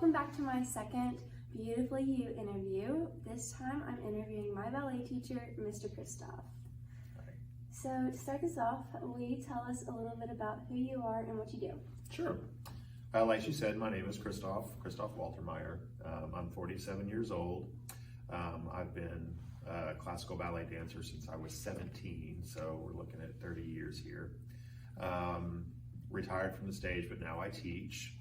Welcome back to my second Beautifully You interview. This time I'm interviewing my ballet teacher, Mr. Kristof. So to start this off, will you tell us a little bit about who you are and what you do? Sure. Like you said, my name is Kristof Waltermire. I'm 47 years old. I've been a classical ballet dancer since I was 17, so we're looking at 30 years here. Retired from the stage, but now I teach.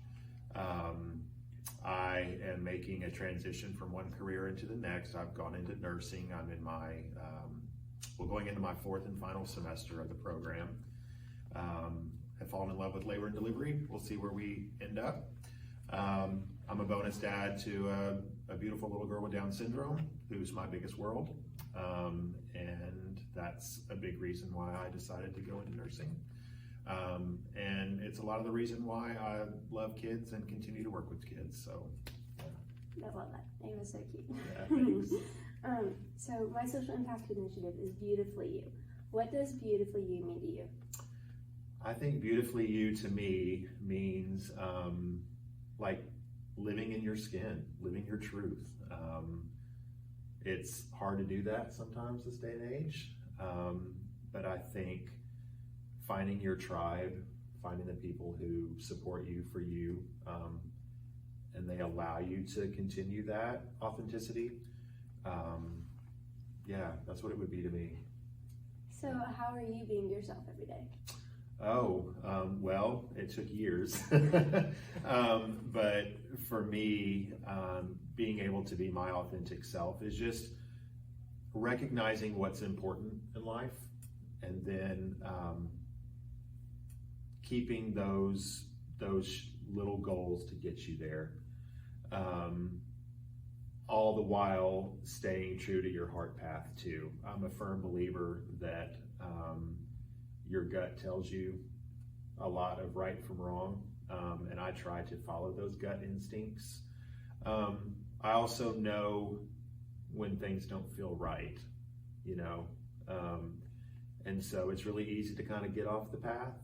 I am making a transition from one career into the next. I've gone into nursing. I'm in my, going into my fourth and final semester of the program. Have fallen in love with labor and delivery. We'll see where we end up. I'm a bonus dad to a beautiful little girl with Down syndrome, who's my biggest world. And that's a big reason why I decided to go into nursing. And it's a lot of the reason why I love kids and continue to work with kids, so. Yeah. I love that. Name is so cute. Yeah, thanks. So my social impact initiative is Beautifully You. What does Beautifully You mean to you? I think Beautifully You to me means like living in your skin, living your truth. It's hard to do that sometimes this day and age, but I think finding your tribe, finding the people who support you for you, and they allow you to continue that authenticity. Yeah, that's what it would be to me. So how are you being yourself every day? Well, it took years. But for me, being able to be my authentic self is just recognizing what's important in life, and then keeping those little goals to get you there, all the while staying true to your heart path too. I'm a firm believer that your gut tells you a lot of right from wrong, and I try to follow those gut instincts. I also know when things don't feel right, you know, and so it's really easy to kind of get off the path.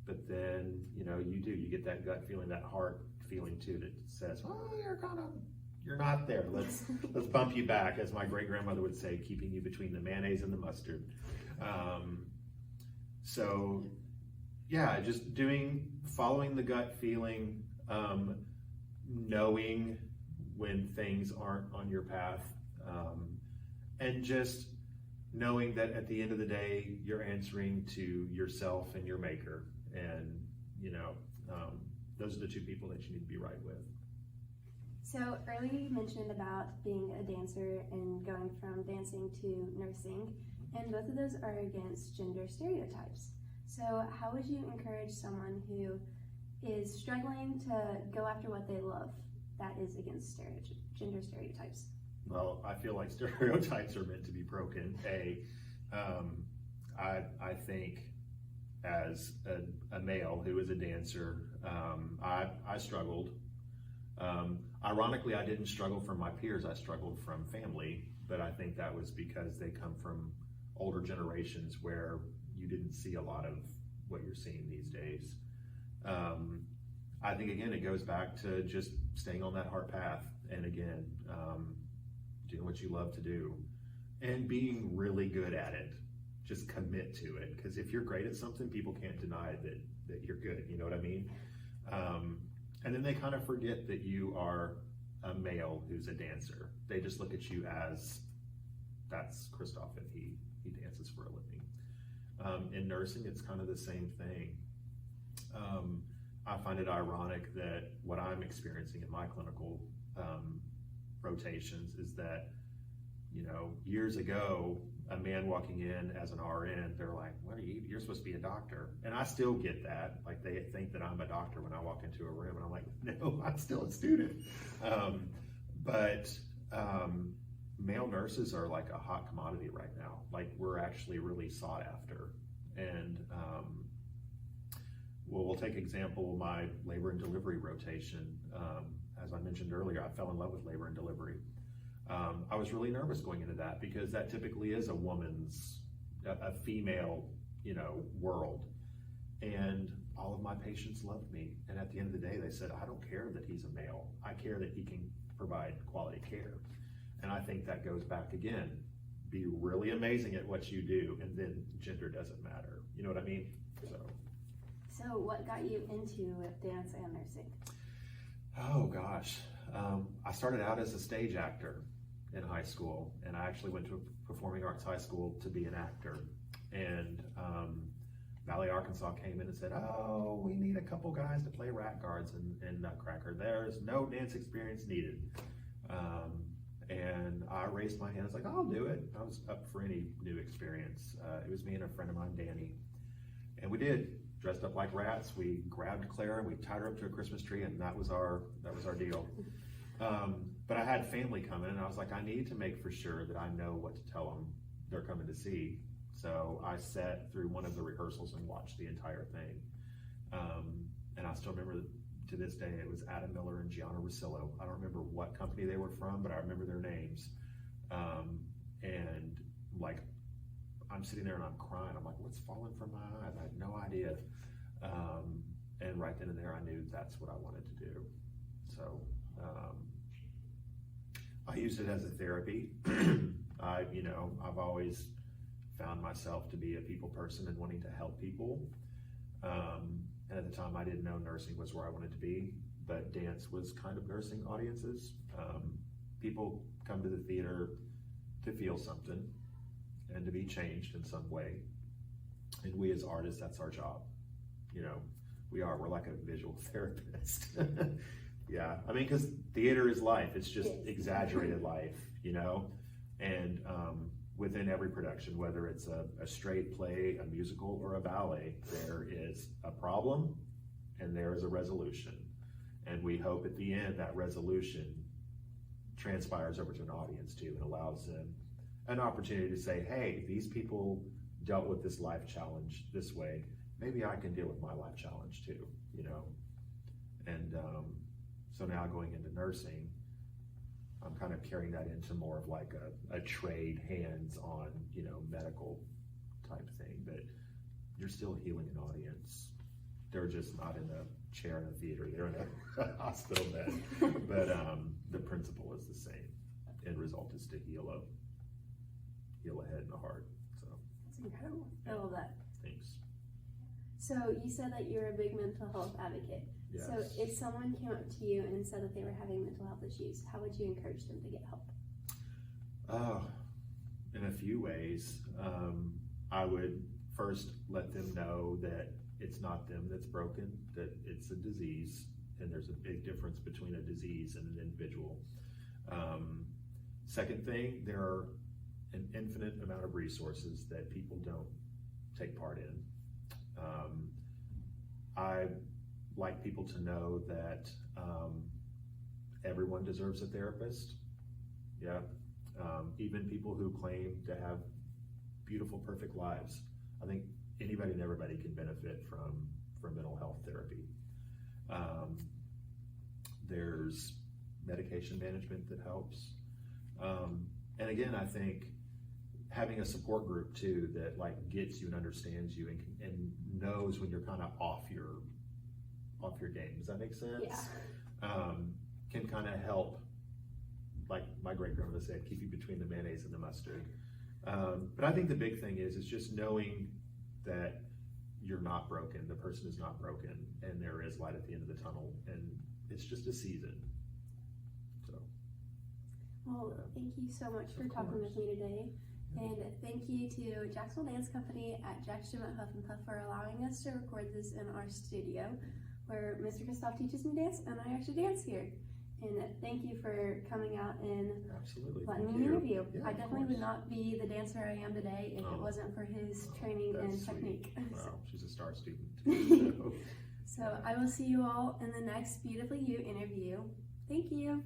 But then, you know, you get that gut feeling, that heart feeling too, that says, oh, you're not there. Let's bump you back, as my great grandmother would say, keeping you between the mayonnaise and the mustard. So yeah, just following the gut feeling, knowing when things aren't on your path, and just knowing that at the end of the day, you're answering to yourself and your maker. And, you know, those are the two people that you need to be right with. So earlier you mentioned about being a dancer and going from dancing to nursing, and both of those are against gender stereotypes. So how would you encourage someone who is struggling to go after what they love that is against gender stereotypes? Well, I feel like stereotypes are meant to be broken. I think as a male who is a dancer, I struggled. Ironically, I didn't struggle from my peers, I struggled from family, but I think that was because they come from older generations where you didn't see a lot of what you're seeing these days. I think, again, it goes back to just staying on that heart path, and again, doing what you love to do, and being really good at it. Just commit to it, because if you're great at something, people can't deny that you're good, you know what I mean? And then they kind of forget that you are a male who's a dancer. They just look at you as, that's Kristof, and he dances for a living. In nursing, it's kind of the same thing. I find it ironic that what I'm experiencing in my clinical rotations is that, you know, years ago, a man walking in as an RN, they're like, what are you're supposed to be a doctor. And I still get that. Like, they think that I'm a doctor when I walk into a room, and I'm like, no, I'm still a student. But male nurses are like a hot commodity right now. Like, we're actually really sought after. And we'll take example, my labor and delivery rotation. As I mentioned earlier, I fell in love with labor and delivery. I was really nervous going into that, because that typically is a female, you know, world. And all of my patients loved me. And at the end of the day, they said, I don't care that he's a male. I care that he can provide quality care. And I think that goes back again, be really amazing at what you do, and then gender doesn't matter. You know what I mean? So what got you into dance and nursing? Oh gosh. I started out as a stage actor in high school, and I actually went to a performing arts high school to be an actor. And Valley, Arkansas came in and said, oh, we need a couple guys to play rat guards in Nutcracker. There's no dance experience needed. And I raised my hand. I was like, I'll do it. I was up for any new experience. It was me and a friend of mine, Danny. And we did. Dressed up like rats. We grabbed Clara, we tied her up to a Christmas tree, and that was our deal. But I had family coming, and I was like, I need to make for sure that I know what to tell them they're coming to see. So I sat through one of the rehearsals and watched the entire thing. And I still remember to this day, it was Adam Miller and Gianna Rosillo. I don't remember what company they were from, but I remember their names. And like, I'm sitting there and I'm crying. I'm like, what's falling from my eyes? I had no idea. And right then and there, I knew that's what I wanted to do. So I used it as a therapy. I've always found myself to be a people person and wanting to help people. And at the time, I didn't know nursing was where I wanted to be, but dance was kind of nursing audiences. People come to the theater to feel something and to be changed in some way. And we as artists, that's our job. We're like a visual therapist. Yeah, I mean, because theater is life. It's just exaggerated life, and within every production, whether it's a straight play, a musical, or a ballet, there is a problem and there is a resolution. And we hope at the end that resolution transpires over to an audience too, and allows them an opportunity to say, hey, these people dealt with this life challenge this way. Maybe I can deal with my life challenge too, And so now going into nursing, I'm kind of carrying that into more of like a trade, hands-on, medical type thing. But you're still healing an audience. They're just not in a chair in a theater. They're in a hospital bed. But the principle is the same. End result is to heal a head and a heart. So that's incredible. I love that. Thanks. So you said that you're a big mental health advocate. Yes. So if someone came up to you and said that they were having mental health issues, how would you encourage them to get help? In a few ways. I would first let them know that it's not them that's broken, that it's a disease, and there's a big difference between a disease and an individual. Second thing, there are an infinite amount of resources that people don't take part in. I like people to know that everyone deserves a therapist. Yeah. Even people who claim to have beautiful, perfect lives. I think anybody and everybody can benefit from mental health therapy. There's medication management that helps. And again, I think having a support group too that like gets you and understands you and knows when you're kind of off your game. Does that make sense? Yeah. Can kind of help, like my great grandmother said, keep you between the mayonnaise and the mustard. But I think the big thing is just knowing that you're not broken, the person is not broken, and there is light at the end of the tunnel, and it's just a season. So. Well, thank you so much for talking with me today. And thank you to Jacksonville Dance Company at Jack's Gym at Huff and Puff for allowing us to record this in our studio, where Mr. Kristof teaches me dance, and I actually dance here. And thank you for coming out and letting me interview. Yeah, I definitely would not be the dancer I am today if it wasn't for his training and technique. Wow, she's a star student. So I will see you all in the next Beautifully You interview. Thank you.